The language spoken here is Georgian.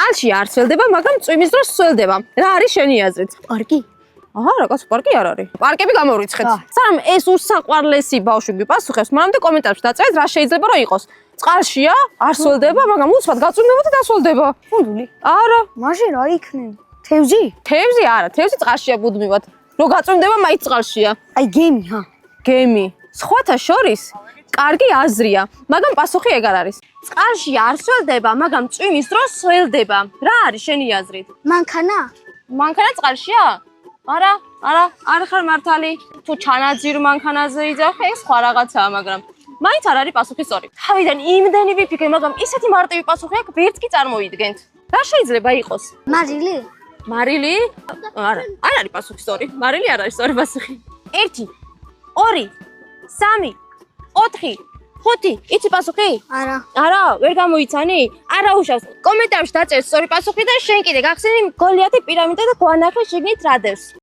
წყალში არ სველდება, მაგრამ წვიმის დროს სველდება. რა არის შენი აზრით? პარკი. რა კაცო, პარკი არ არის. პარკები გამორიცხეთ. სანამ ეს უსაყვარლესი ბავშვი გიპასუხებს, მანამდე კომენტარებში დაწერეთ, რა შეიძლება რომ იყოს. წყალშია, არ სველდება, მაგრამ უცბად გაწვიმდება და დასველდება. ფუნდული. არა. მაშინ რა იქნება? თევზი? თევზი არა, თევზი წყალშია ბუდმივად. რო გაწვიმდება, მაინც წყალშია. აი გემი, ჰა. გემი. სხვათა შორის კარგი აზრია, მაგრამ პასუხი ეგ არ არის. წყალში არ სველდება, მაგრამ წვიმის დროს სველდება. რა არის შენი აზრით? მანქანა? მანქანა წყალშია? არა, არ ხარ მართალი. თუ ჩანაძირ მანქანაზე იძახე, სხვა რაღაცაა, მაგრამ მაინც არ არის პასუხი სწორი. თავიდან იმდენი ვიფიქრე, მაგრამ ისეთი მარტივი პასუხი აქვს, ვერც კი წარმოვიდგენთ. რა შეიძლება იყოს? მარილი? მარილი? არა, არ არის პასუხი სწორი. მარილი არ არის სწორი პასუხი. 1 2 3 4 5 იცი პასუხი? არა, ვერ გამოიცანი? არა უშავს. კომენტარებში დაწერე სწორი პასუხი და შენ კიდე გახსენი გოლიათი პირამიდა და გვანახე შიგნით რა დევს.